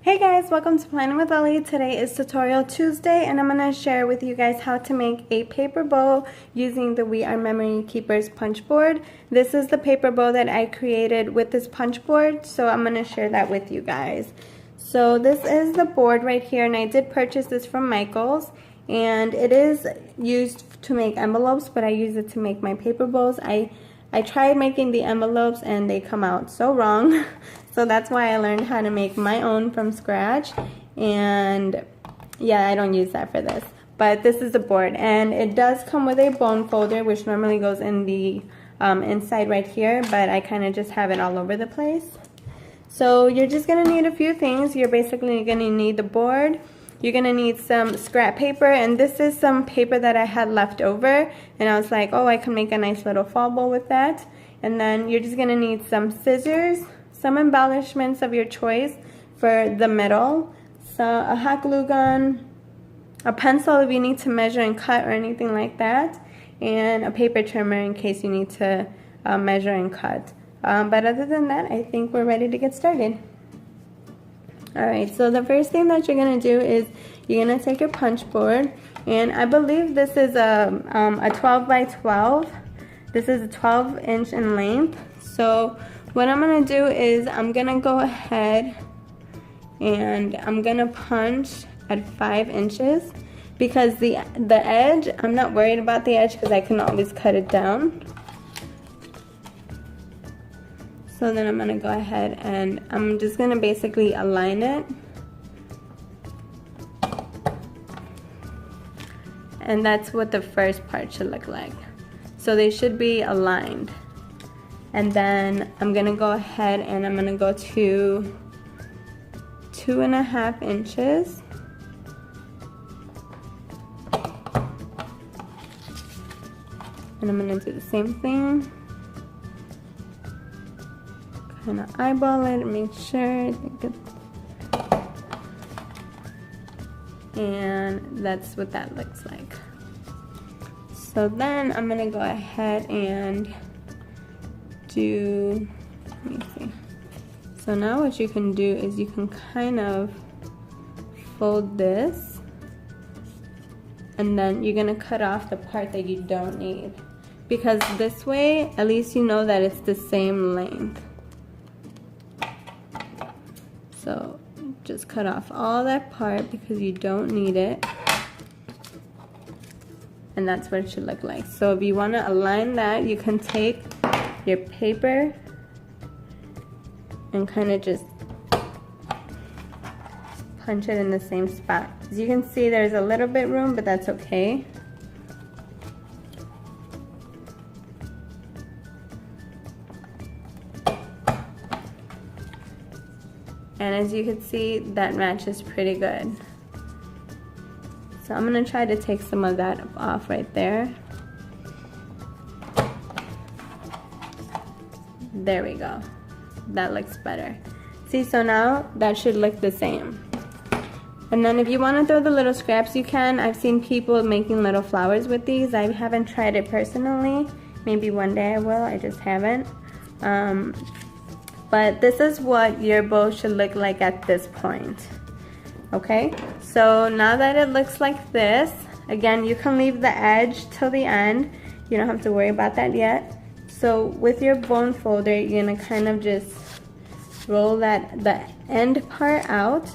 Hey guys, welcome to Planning with Ellie. Today is Tutorial Tuesday and I'm going to share with you guys how to make a paper bow using the We Are Memory Keepers punch board. This is the paper bow that I created with this punch board, so I'm going to share that with you guys. So this is the board right here, and I did purchase this from Michael's, and it is used to make envelopes, but I use it to make my paper bows. I tried making the envelopes and they come out so wrong. So that's why I learned how to make my own from scratch. And yeah, I don't use that for this. But this is the board, and it does come with a bone folder, which normally goes in the inside right here, but I kind of just have it all over the place. So you're just going to need a few things. You're basically going to need the board. You're going to need some scrap paper, and this is some paper that I had left over, and I was like, oh, I can make a nice little fall bow with that. And then you're just going to need some scissors, some embellishments of your choice for the middle, so a hot glue gun, a pencil if you need to measure and cut or anything like that, and a paper trimmer in case you need to measure and cut. But other than that, I think we're ready to get started. Alright, so the first thing that you're going to do is you're going to take your punch board, and I believe this is a 12 by 12. This is a 12 inch in length. So what I'm going to do is I'm going to go ahead and I'm going to punch at 5 inches because the edge, I'm not worried about the edge because I can always cut it down. So then I'm going to go ahead and I'm just going to basically align it. And that's what the first part should look like. So they should be aligned. And then I'm going to go ahead and I'm going to go to 2.5 inches. And I'm going to do the same thing. Kind of eyeball it and make sure. And that's what that looks like. So then I'm gonna go ahead and do, let me see. So now what you can do is you can kind of fold this, and then you're gonna cut off the part that you don't need, because this way at least you know that it's the same length. So just cut off all that part because you don't need it. And that's what it should look like. So if you want to align that, you can take your paper and kind of just punch it in the same spot. As you can see, there's a little bit room, but that's okay. And as you can see, that matches pretty good. So I'm going to try to take some of that off right there. There we go. That looks better. See, so now that should look the same. And then if you want to throw the little scraps, you can. I've seen people making little flowers with these. I haven't tried it personally. Maybe one day I will. I just haven't. But this is what your bow should look like at this point. Okay, so now that it looks like this, again, you can leave the edge till the end. You don't have to worry about that yet. So with your bone folder, you're gonna kind of just roll the end part out,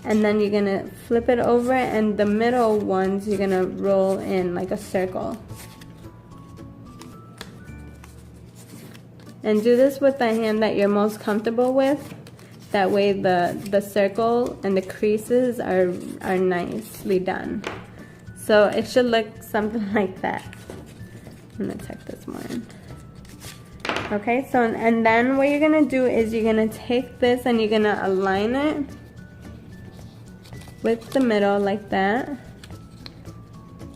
and then you're gonna flip it over, and the middle ones you're gonna roll in like a circle. And do this with the hand that you're most comfortable with. That way the circle and the creases are nicely done. So it should look something like that. I'm gonna tuck this more in. Okay, so and then what you're gonna do is you're gonna take this and you're gonna align it with the middle like that.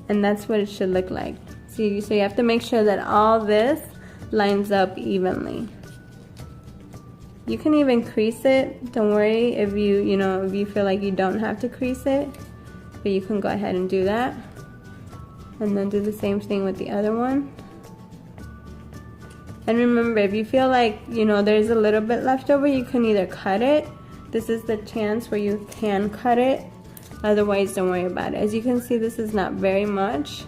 And that's what it should look like. So you have to make sure that all this lines up evenly. You can even crease it. Don't worry if you feel like you don't have to crease it, but you can go ahead and do that. And then do the same thing with the other one. And remember, if you feel like there's a little bit left over, you can either cut it this is the chance where you can cut it. Otherwise, don't worry about it. As you can see, this is not very much.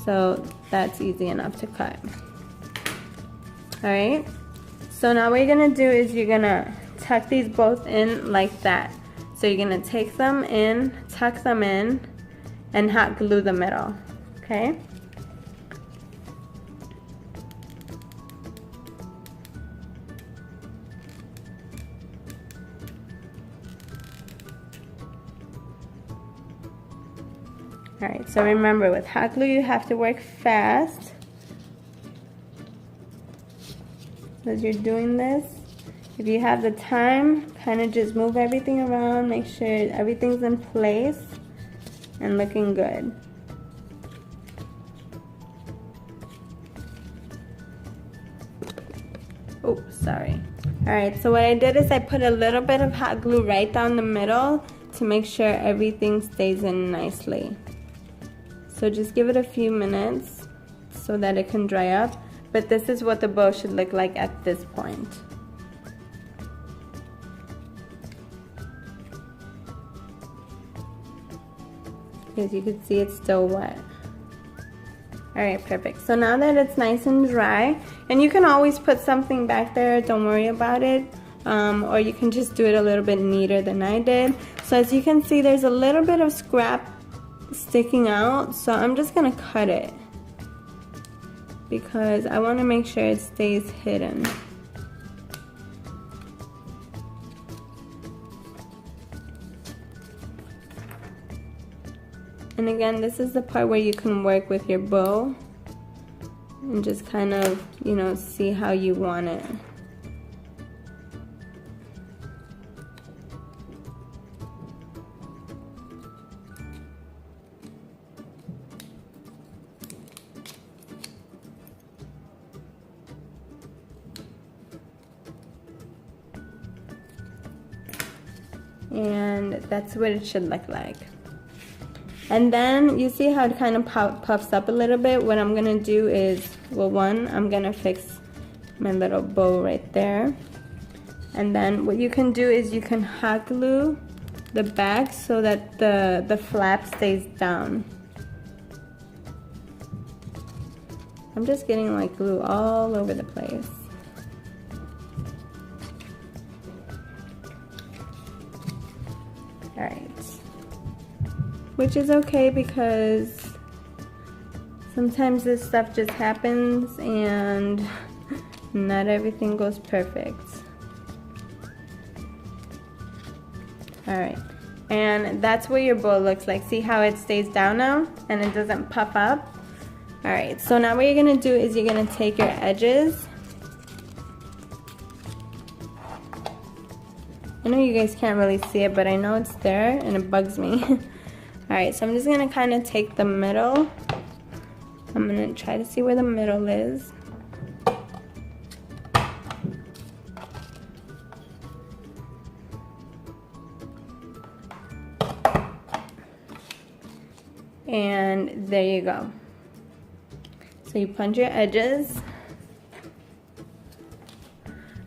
So that's easy enough to cut. Alright, so now what you're gonna do is you're gonna tuck these both in like that. So you're gonna take them in, tuck them in, and hot glue the middle, okay? Alright, so remember, with hot glue you have to work fast. As you're doing this, if you have the time, kind of just move everything around, make sure everything's in place and looking good. Oh, sorry. Alright, so what I did is I put a little bit of hot glue right down the middle to make sure everything stays in nicely. So just give it a few minutes so that it can dry up. But this is what the bow should look like at this point. As you can see, it's still wet. Alright, perfect. So now that it's nice and dry, and you can always put something back there, don't worry about it. Or you can just do it a little bit neater than I did. So as you can see, there's a little bit of scrap sticking out, so I'm just gonna cut it because I want to make sure it stays hidden. And again, this is the part where you can work with your bow and just kind of, you know, see how you want it. And that's what it should look like. And then you see how it kind of puffs up a little bit. What I'm gonna do is, well, one, I'm gonna fix my little bow right there. And then what you can do is you can hot glue the back so that the flap stays down. I'm just getting like glue all over the place. Alright, which is okay because sometimes this stuff just happens and not everything goes perfect. Alright, and that's what your bow looks like. See how it stays down now and it doesn't puff up? Alright, so now what you're going to do is you're going to take your edges. I know you guys can't really see it, but I know it's there and it bugs me. Alright, so I'm just going to kind of take the middle. I'm going to try to see where the middle is. And there you go. So you punch your edges.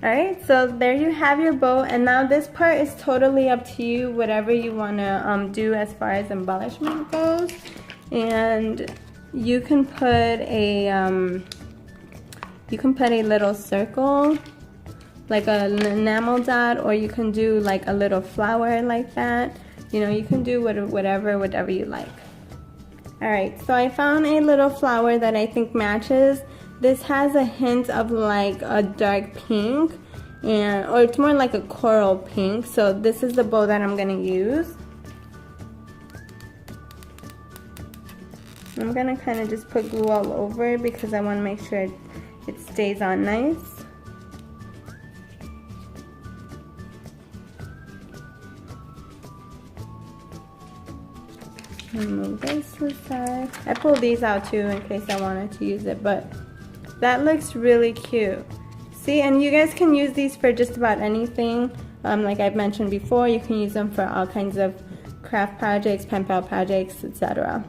Alright, so there you have your bow, and now this part is totally up to you, whatever you want to do as far as embellishment goes. And you can put a little circle, like an enamel dot, or you can do like a little flower like that. You know, you can do whatever you like. Alright, so I found a little flower that I think matches. This has a hint of like a dark pink, or it's more like a coral pink. So this is the bow that I'm gonna use. I'm gonna kind of just put glue all over it because I want to make sure it stays on nice. Move this to the side. I pulled these out too in case I wanted to use it, but that looks really cute. See, and you guys can use these for just about anything. Like I've mentioned before, you can use them for all kinds of craft projects, pen pal projects, etc.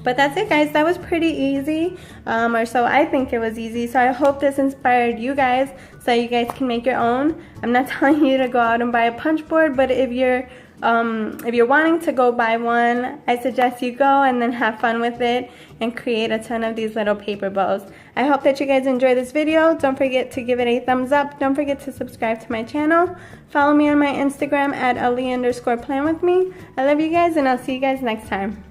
But that's it, guys. That was pretty easy, or so I think it was easy. So I hope this inspired you guys so you guys can make your own. I'm not telling you to go out and buy a punch board, but if you're wanting to go buy one, I suggest you go and then have fun with it and create a ton of these little paper bows. I hope that you guys enjoy this video. Don't forget to give it a thumbs up. Don't forget to subscribe to my channel. Follow me on my Instagram at Ali_planwithme. I love you guys, and I'll see you guys next time.